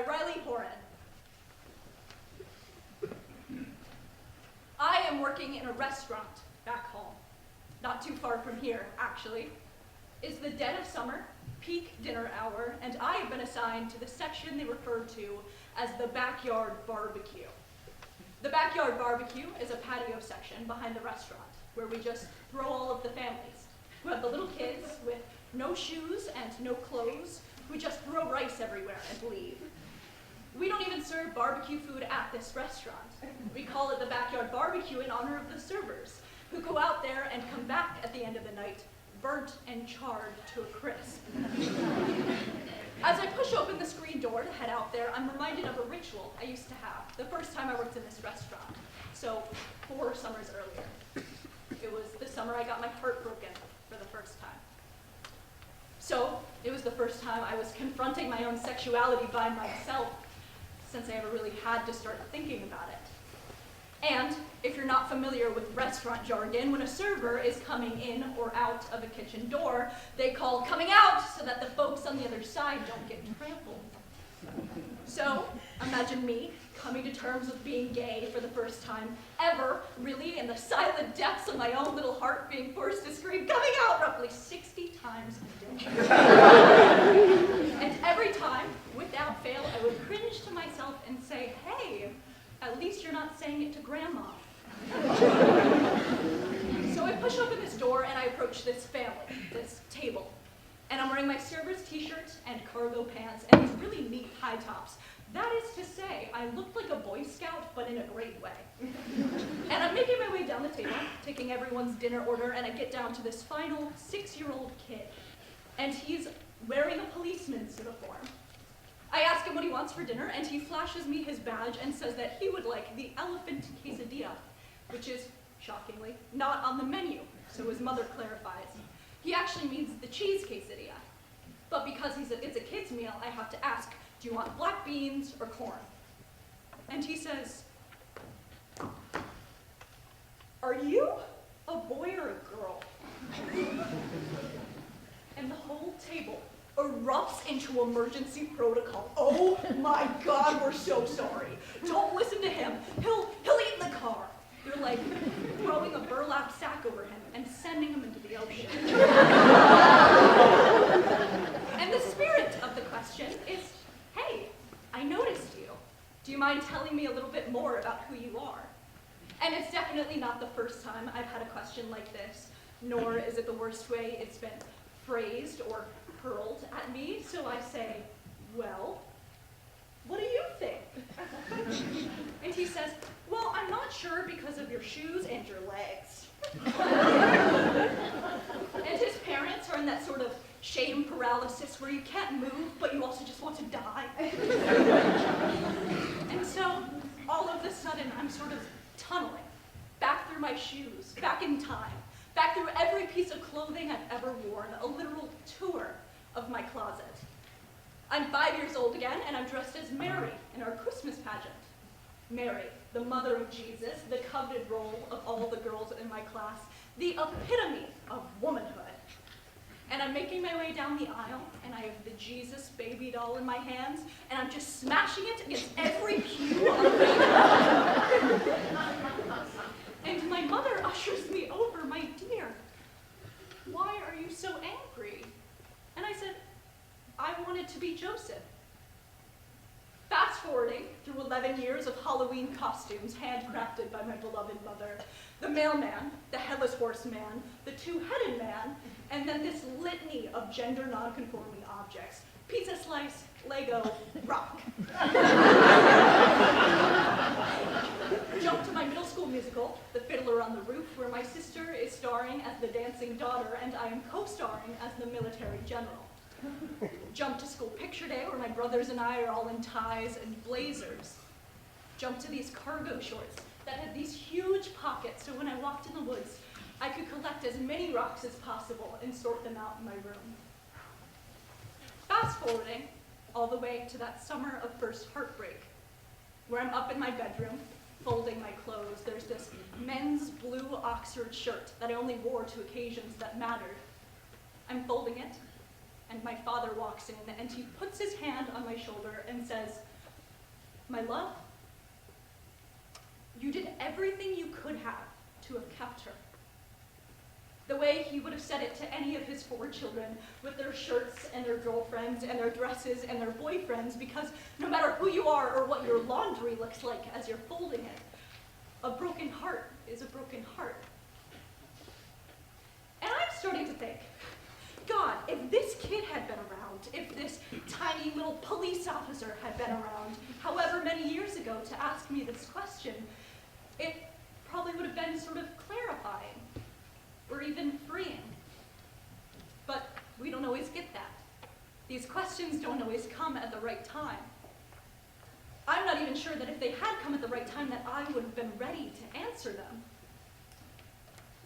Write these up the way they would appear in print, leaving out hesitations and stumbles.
Horan. I am working in a restaurant back home, not too far from here, actually. It's the dead of summer, peak dinner hour, and I have been assigned to the section they refer to as the backyard barbecue. The backyard barbecue is a patio section behind the restaurant where we just throw all of the families who have the little kids with no shoes and no clothes who just throw rice everywhere and leave. We don't even serve barbecue food at this restaurant. We call it the backyard barbecue in honor of the servers who go out there and come back at the end of the night burnt and charred to a crisp. As I push open the screen door to head out there, I'm reminded of a ritual I used to have the first time I worked in this restaurant, so 4 summers earlier. It was the summer I got my heart broken for the first time. So it was the first time I was confronting my own sexuality by myself, since I ever really had to start thinking about it. And if you're not familiar with restaurant jargon, when a server is coming in or out of a kitchen door, they call coming out so that the folks on the other side don't get trampled. So imagine me coming to terms with being gay for the first time ever, really in the silent depths of my own little heart being forced to scream coming out roughly 60 times a day. And every time, without fail, I would cringe to myself and say, hey, at least you're not saying it to Grandma. So I push open this door and I approach this family, this table. And I'm wearing my server's t-shirt and cargo pants and these really neat high tops. That is to say, I looked like a Boy Scout, but in a great way. And I'm making my way down the table, taking everyone's dinner order, and I get down to this final 6-year-old kid. And he's wearing a policeman's uniform. I ask him what he wants for dinner, and he flashes me his badge and says that he would like the elephant quesadilla, which is, shockingly, not on the menu, so his mother clarifies. He actually means the cheese quesadilla. But because it's a kid's meal, I have to ask, do you want black beans or corn? And he says, are you a boy or a girl? And the whole table erupts into emergency protocol. Oh my God, we're so sorry. Don't listen to him. He'll eat in the car. They're like throwing a burlap sack over him and sending him into the ocean. And the spirit of the question is, hey, I noticed you. Do you mind telling me a little bit more about who you are? And it's definitely not the first time I've had a question like this, nor is it the worst way it's been phrased or hurled at me, so I say, well, what do you think? And he says, well, I'm not sure because of your shoes and your legs. And his parents are in that sort of shame paralysis where you can't move, but you also just want to die. And so, all of a sudden, I'm sort of tunneling back through my shoes, back in time, back through every piece of clothing I've ever worn, a literal tour of my closet. I'm 5 years old again, and I'm dressed as Mary in our Christmas pageant. Mary, the mother of Jesus, the coveted role of all the girls in my class, the epitome of womanhood. And I'm making my way down the aisle, and I have the Jesus baby doll in my hands, and I'm just smashing it against every pew on the way. And my mother ushers me over, my dear. Why are you so angry? And I said, I wanted to be Joseph. Fast forwarding through 11 years of Halloween costumes handcrafted by my beloved mother, the mailman, the headless horseman, the two-headed man, and then this litany of gender non-conforming objects. Pizza slice, Lego, rock. Jump to my middle school musical, The Fiddler on the Roof, where my sister is starring as the dancing daughter and I am co-starring as the military general. Jump to school picture day, where my brothers and I are all in ties and blazers. Jump to these cargo shorts that had these huge pockets, so when I walked in the woods, I could collect as many rocks as possible and sort them out in my room. Fast forwarding all the way to that summer of first heartbreak, where I'm up in my bedroom, folding my clothes. There's this men's blue Oxford shirt that I only wore to occasions that mattered. I'm folding it, and my father walks in, and he puts his hand on my shoulder and says, "My love, you did everything you could have to have kept her." The way he would have said it to any of his 4 children with their shirts and their girlfriends and their dresses and their boyfriends, because no matter who you are or what your laundry looks like as you're folding it, a broken heart is a broken heart. And I'm starting to think, God, if this kid had been around, if this tiny little police officer had been around however many years ago to ask me this question, it probably would have been sort of clarifying or even freeing. But we don't always get that. These questions don't always come at the right time. I'm not even sure that if they had come at the right time that I would have been ready to answer them.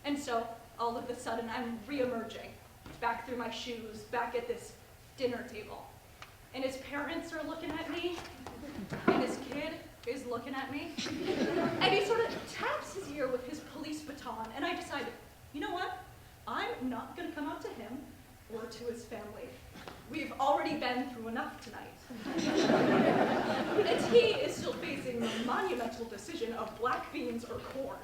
And so, all of a sudden, I'm re-emerging, back through my shoes, back at this dinner table. And his parents are looking at me, and his kid is looking at me. And he sort of taps his ear with his police baton, and I decided, you know what? I'm not gonna come out to him or to his family. We've already been through enough tonight. And he is still facing the monumental decision of black beans or corn.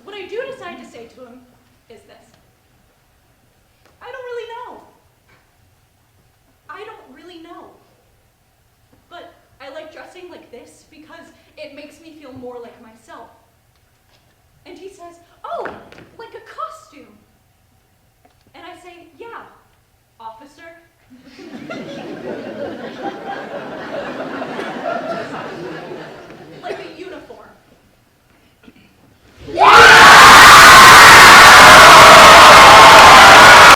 What I do decide to say to him is this: I don't really know. I don't really know. But I like dressing like this because it makes me feel more like myself. And he says, "Oh,